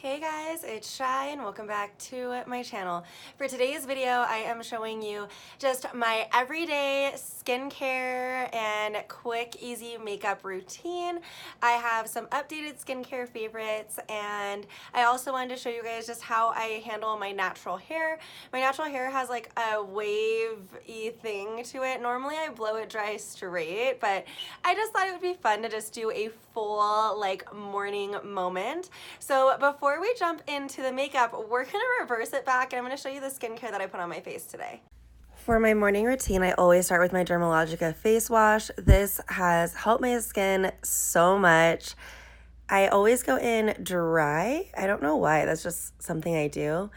Hey guys, it's Shy and welcome back to my channel. For today's video, I am showing you just my everyday skincare and quick, easy makeup routine. I have some updated skincare favorites, and I also wanted to show you guys just how I handle my natural hair. My natural hair has like a wavy thing to it. Normally I blow it dry straight, but I just thought it would be fun to just do a full like morning moment. So before we jump into the makeup, we're gonna reverse it back and I'm gonna show you the skincare that I put on my face today. For my morning routine, I always start with my Dermalogica face wash. This has helped my skin so much. I always go in dry. I don't know why, that's just something I do.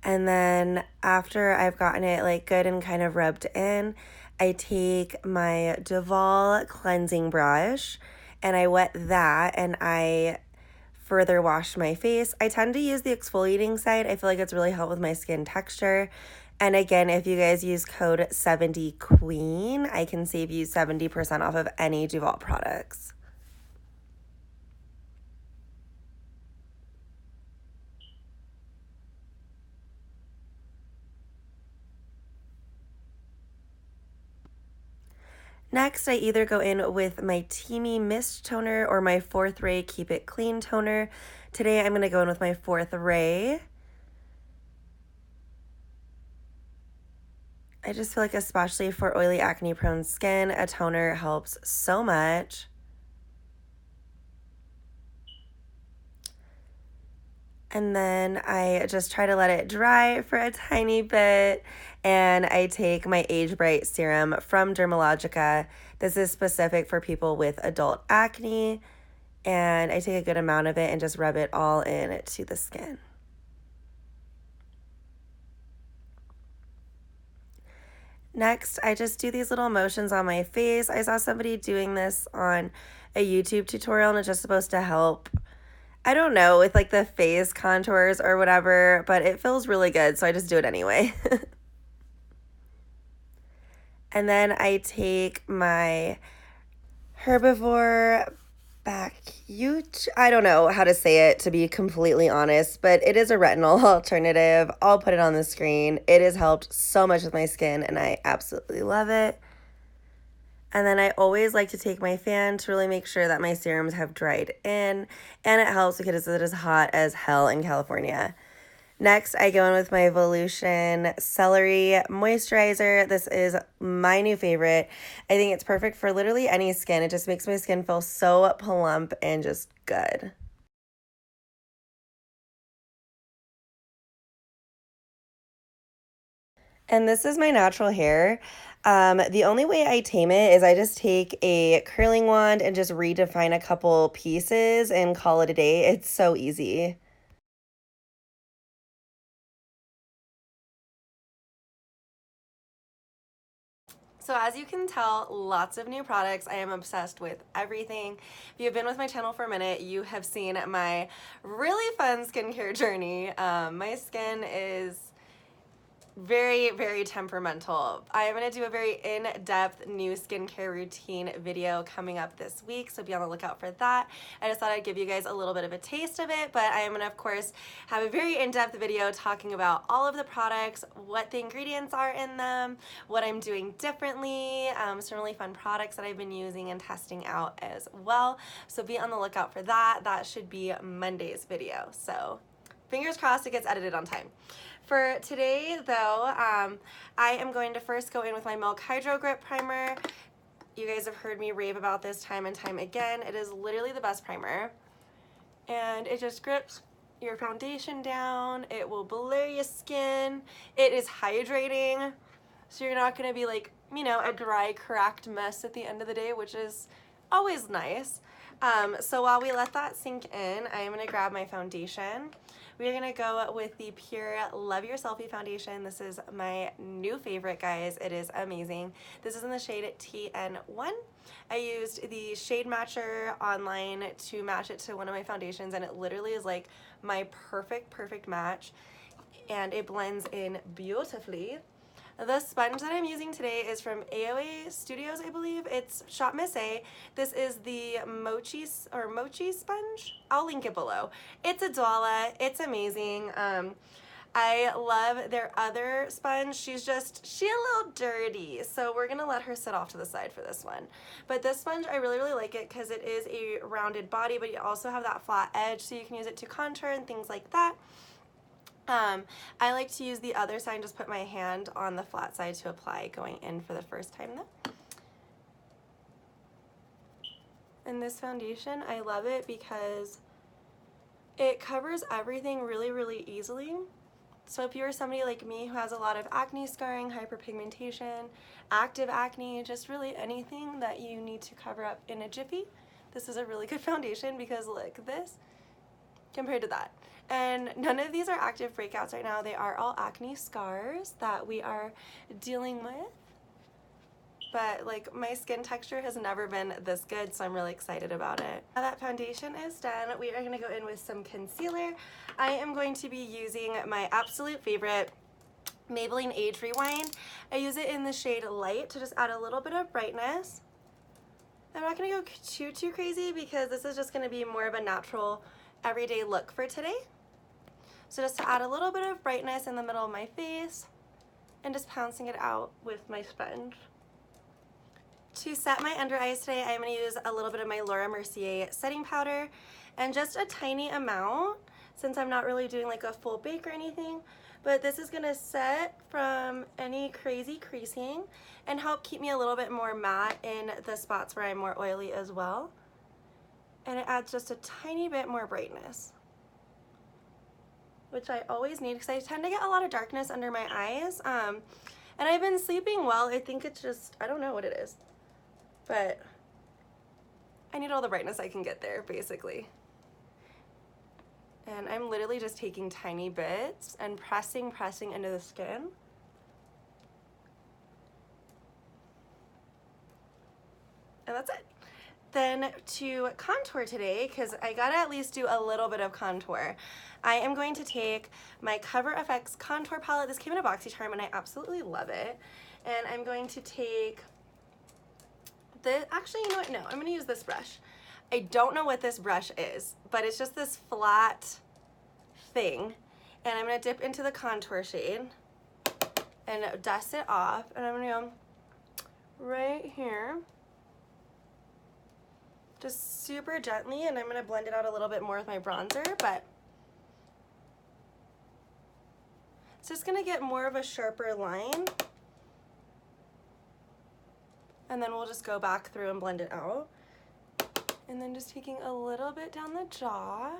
And then after I've gotten it like good and kind of rubbed in, I take my Duvolle cleansing brush and I wet that and I further wash my face. I tend to use the exfoliating side. I feel like it's really helped with my skin texture. And again, if you guys use code 70QUEEN, I can save you 70% off of any Duvolle products. Next, I either go in with my Teamy Mist Toner or my 4th Ray Keep It Clean Toner. Today, I'm going to go in with my 4th Ray. I just feel like especially for oily acne-prone skin, a toner helps so much. And then I just try to let it dry for a tiny bit, and I take my Age Bright serum from Dermalogica. This is specific for people with adult acne, and I take a good amount of it and just rub it all in to the skin. Next, I just do these little motions on my face. I saw somebody doing this on a YouTube tutorial, and it's just supposed to help, I don't know, with like the face contours or whatever, but it feels really good, so I just do it anyway. And then I take my Herbivore bakuchiol, I don't know how to say it to be completely honest, but it is a retinol alternative. I'll put it on the screen. It has helped so much with my skin and I absolutely love it. And then I always like to take my fan to really make sure that my serums have dried in, and it helps because it is hot as hell in California. Next, I go in with my Volition Celery Moisturizer. This is my new favorite. I think it's perfect for literally any skin. It just makes my skin feel so plump and just good. And this is my natural hair. The only way I tame it is I just take a curling wand and just redefine a couple pieces and call it a day. It's so easy. So as you can tell, lots of new products. I am obsessed with everything. If you've been with my channel for a minute, you have seen my really fun skincare journey. My skin is very, very temperamental. I am going to do a very in-depth new skincare routine video coming up this week, so be on the lookout for that. I just thought I'd give you guys a little bit of a taste of it, but I am going to, of course, have a very in-depth video talking about all of the products, what the ingredients are in them, what I'm doing differently, some really fun products that I've been using and testing out as well. So be on the lookout for that. That should be Monday's video. So fingers crossed it gets edited on time. For today, though, I am going to first go in with my Milk Hydro Grip Primer. You guys have heard me rave about this time and time again. It is literally the best primer. And it just grips your foundation down. It will blur your skin. It is hydrating, so you're not going to be like, you know, a dry, cracked mess at the end of the day, which is always nice. So while we let that sink in, I am going to grab my foundation. We're going to go with the Pure Love Your Selfie Foundation. This is my new favorite, guys. It is amazing. This is in the shade TN1. I used the shade matcher online to match it to one of my foundations, and it literally is like my perfect match, and it blends in beautifully. The sponge that I'm using today is from AOA Studios, I believe. It's Shop Miss A. This is the mochi sponge. I'll link it below. It's a Duvolle. It's amazing. I love their other sponge. She's a little dirty, so we're gonna let her sit off to the side for this one. But this sponge, I really, really like it because it is a rounded body, but you also have that flat edge, so you can use it to contour and things like that. I like to use the other side and just put my hand on the flat side to apply going in for the first time though. And this foundation, I love it because it covers everything really, really easily. So if you're somebody like me who has a lot of acne scarring, hyperpigmentation, active acne, just really anything that you need to cover up in a jiffy, this is a really good foundation because look, this compared to that. And none of these are active breakouts right now. They are all acne scars that we are dealing with. But like my skin texture has never been this good, so I'm really excited about it. Now that foundation is done, we are gonna go in with some concealer. I am going to be using my absolute favorite Maybelline Age Rewind. I use it in the shade Light to just add a little bit of brightness. I'm not gonna go too crazy because this is just gonna be more of a natural everyday look for today. So just to add a little bit of brightness in the middle of my face and just pouncing it out with my sponge. To set my under eyes today, I'm going to use a little bit of my Laura Mercier setting powder and just a tiny amount since I'm not really doing like a full bake or anything. But this is going to set from any crazy creasing and help keep me a little bit more matte in the spots where I'm more oily as well. And it adds just a tiny bit more brightness, which I always need because I tend to get a lot of darkness under my eyes. And I've been sleeping well. I think it's just, I don't know what it is, but I need all the brightness I can get there, basically. And I'm literally just taking tiny bits and pressing into the skin. And that's it. Then to contour today, because I gotta at least do a little bit of contour, I am going to take my Cover FX contour palette. This came in a BoxyCharm and I absolutely love it. And I'm going to take this, actually, you know what, no, I'm gonna use this brush. I don't know what this brush is, but it's just this flat thing. And I'm gonna dip into the contour shade and dust it off. And I'm gonna go right here, just super gently, and I'm going to blend it out a little bit more with my bronzer, but it's just going to get more of a sharper line. And then we'll just go back through and blend it out. And then just taking a little bit down the jaw.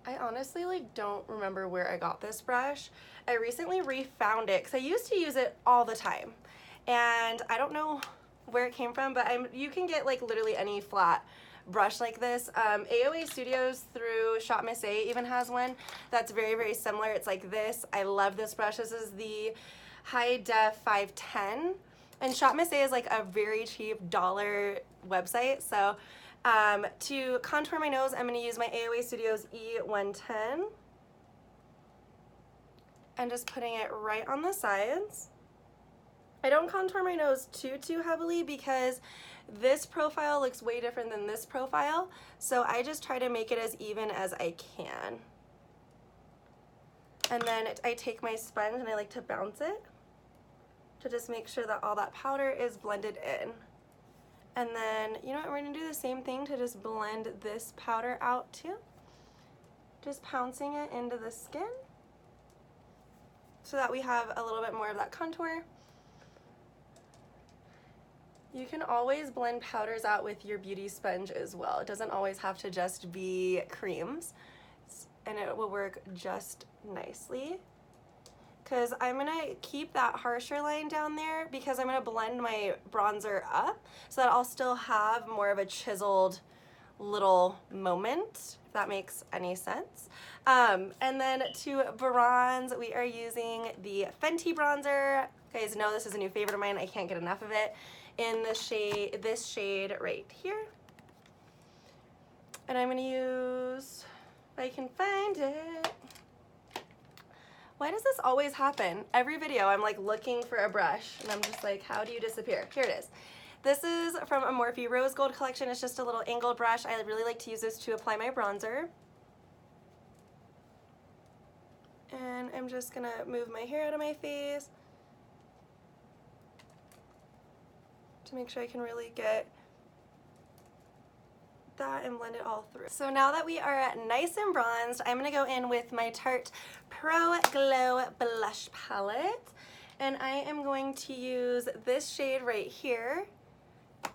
I honestly don't remember where I got this brush. I recently refound it because I used to use it all the time. And I don't know where it came from, but you can get like literally any flat brush like this. AOA Studios through Shop Miss A even has one that's very, very similar. It's like this. I love this brush. This is the High Def 510. And Shop Miss A is like a very cheap dollar website. So to contour my nose, I'm going to use my AOA Studios E110. And just putting it right on the sides. I don't contour my nose too heavily because this profile looks way different than this profile, so I just try to make it as even as I can. And then I take my sponge and I like to bounce it to just make sure that all that powder is blended in. And then, you know what, we're gonna do the same thing to just blend this powder out too. Just pouncing it into the skin so that we have a little bit more of that contour. You can always blend powders out with your beauty sponge as well. It doesn't always have to just be creams, and it will work just nicely. Because I'm gonna keep that harsher line down there because I'm gonna blend my bronzer up so that I'll still have more of a chiseled little moment, if that makes any sense. And then to bronze, we are using the Fenty bronzer. You guys know this is a new favorite of mine. I can't get enough of it. In the shade, this shade right here. And I'm gonna use, if I can find it, Why does this always happen? Every video I'm like looking for a brush and I'm just like, how do you disappear? Here it is. This is from a Morphe Rose Gold collection. It's just a little angled brush. I really like to use this to apply my bronzer. And I'm just gonna move my hair out of my face to make sure I can really get that and blend it all through. So now that we are nice and bronzed, I'm gonna go in with my Tarte Pro Glow Blush Palette. And I am going to use this shade right here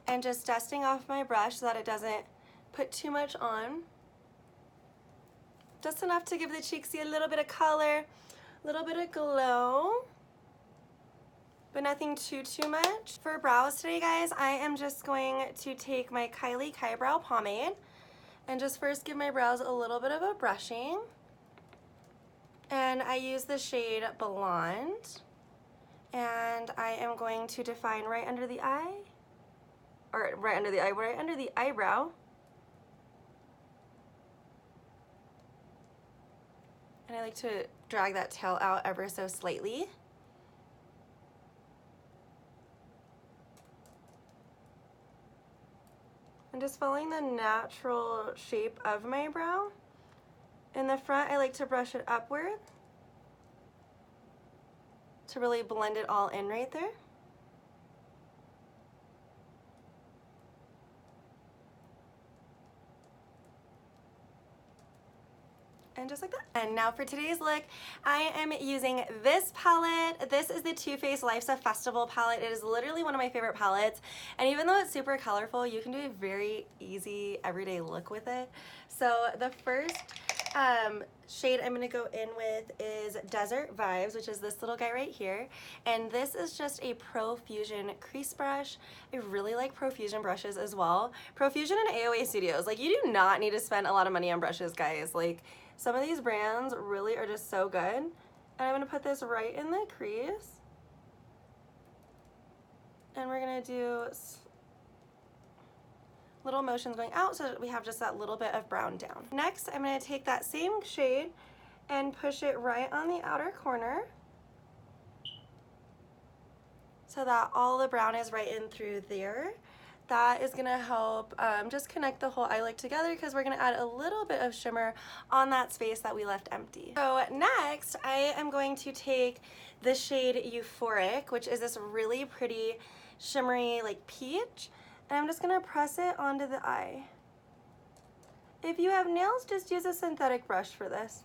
and just dusting off my brush so that it doesn't put too much on. Just enough to give the cheeksy a little bit of color, a little bit of glow, but nothing too much. For brows today, guys, I am just going to take my Kylie Brow Pomade and just first give my brows a little bit of a brushing. And I use the shade Blonde, and I am going to define right under the eye, or right under the eyebrow. And I like to drag that tail out ever so slightly. I'm just following the natural shape of my brow. In the front, I like to brush it upward to really blend it all in right there. And just like that. And now for today's look, I am using this palette. This is the Too Faced Life's a Festival palette. It is literally one of my favorite palettes. And even though it's super colorful, you can do a very easy everyday look with it. So the first shade I'm going to go in with is Desert Vibes, which is this little guy right here. And this is just a Profusion crease brush. I really like Profusion brushes as well. Profusion and AOA Studios, like, you do not need to spend a lot of money on brushes, guys. Like, some of these brands really are just so good. And I'm going to put this right in the crease. And we're going to do little motions going out so that we have just that little bit of brown down. Next, I'm going to take that same shade and push it right on the outer corner so that all the brown is right in through there. That is going to help just connect the whole eye look together, because we're going to add a little bit of shimmer on that space that we left empty. So next, I am going to take the shade Euphoric, which is this really pretty shimmery like peach, and I'm just going to press it onto the eye. If you have nails, just use a synthetic brush for this.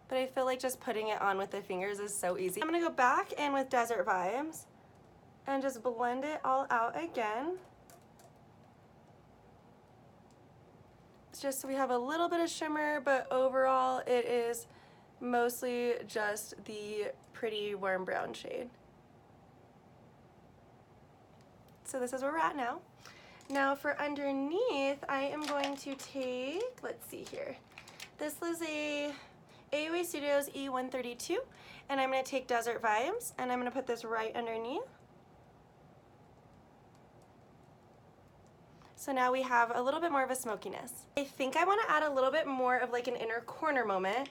But I feel like just putting it on with the fingers is so easy. I'm going to go back in with Desert Vibes and just blend it all out again. It's just so we have a little bit of shimmer, but overall it is mostly just the pretty warm brown shade. So this is where we're at now. Now for underneath, I am going to take, let's see here. This is a AOA Studios E132, and I'm going to take Desert Vibes, and I'm going to put this right underneath. So now we have a little bit more of a smokiness. I think I want to add a little bit more of like an inner corner moment.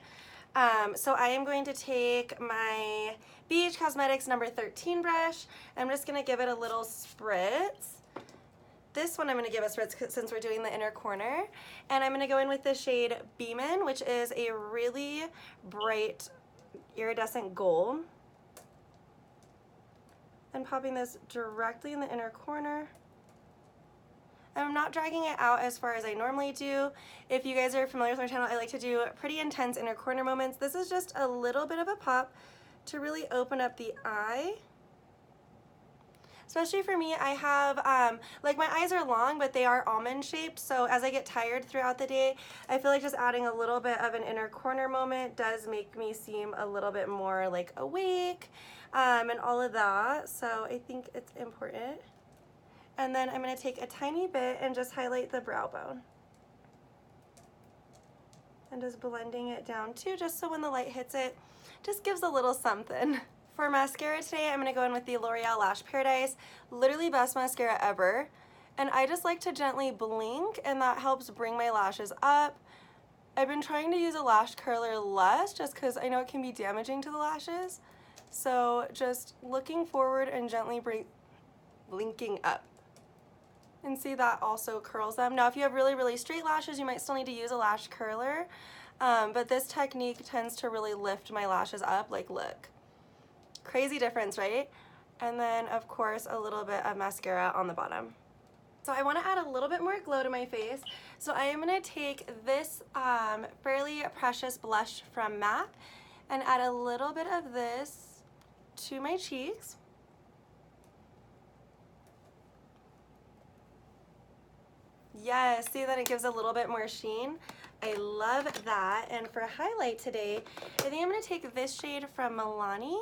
So I am going to take my BH Cosmetics number 13 brush. I'm just going to give it a little spritz. This one I'm going to give a spritz since we're doing the inner corner. And I'm going to go in with the shade Beamin', which is a really bright iridescent gold. And popping this directly in the inner corner. I'm not dragging it out as far as I normally do. If you guys are familiar with my channel, I like to do pretty intense inner corner moments. This is just a little bit of a pop to really open up the eye. Especially for me, I have, like, my eyes are long, but they are almond shaped, so as I get tired throughout the day, I feel like just adding a little bit of an inner corner moment does make me seem a little bit more, like, awake, and all of that, so I think it's important. And then I'm going to take a tiny bit and just highlight the brow bone. And just blending it down too, just so when the light hits it, just gives a little something. For mascara today, I'm going to go in with the L'Oreal Lash Paradise. Literally best mascara ever. And I just like to gently blink, and that helps bring my lashes up I've been trying to use a lash curler less just because I know it can be damaging to the lashes. So just looking forward and gently blinking up. And see, that also curls them. Now if you have really, really straight lashes, you might still need to use a lash curler. But this technique tends to really lift my lashes up. Like, look. Crazy difference, right? And then, of course, a little bit of mascara on the bottom. So I want to add a little bit more glow to my face. So I am going to take this Fairly Precious blush from MAC and add a little bit of this to my cheeks. Yes, see that it gives a little bit more sheen. I love that. And for a highlight today, I think I'm going to take this shade from Milani.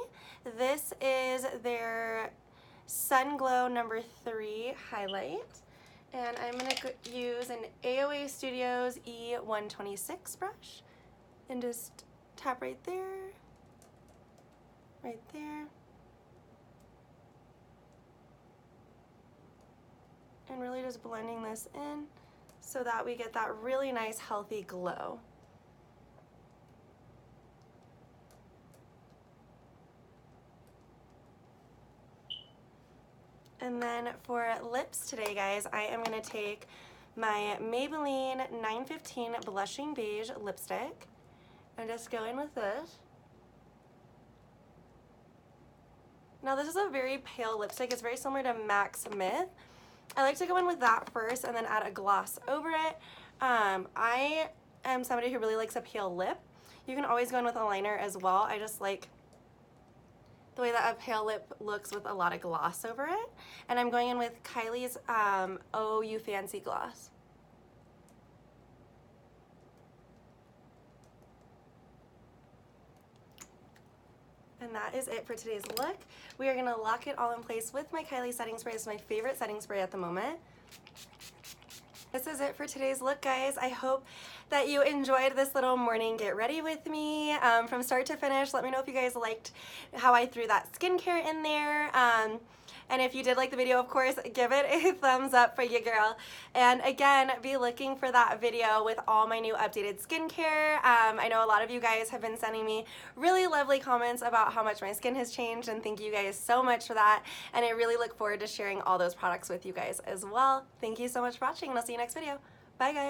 This is their Sun Glow number 3 highlight. And I'm going to use an AOA Studios E126 brush and just tap right there, and really just blending this in so that we get that really nice healthy glow. And then for lips today, guys, I am going to take my Maybelline 915 Blushing Beige lipstick and just go in with this. Now this is a very pale lipstick. It's very similar to MAC Smith. I like to go in with that first and then add a gloss over it. I am somebody who really likes a pale lip. You can always go in with a liner as well. I just like the way that a pale lip looks with a lot of gloss over it. And I'm going in with Kylie's Oh You Fancy Gloss. And that is it for today's look. We are gonna lock it all in place with my Kylie setting spray. It's my favorite setting spray at the moment. This is it for today's look, guys. I hope that you enjoyed this little morning get ready with me from start to finish. Let me know if you guys liked how I threw that skincare in there. And if you did like the video, of course, give it a thumbs up for you, girl. And again, be looking for that video with all my new updated skincare. I know a lot of you guys have been sending me really lovely comments about how much my skin has changed, and thank you guys so much for that. And I really look forward to sharing all those products with you guys as well. Thank you so much for watching, and I'll see you next video. Bye, guys.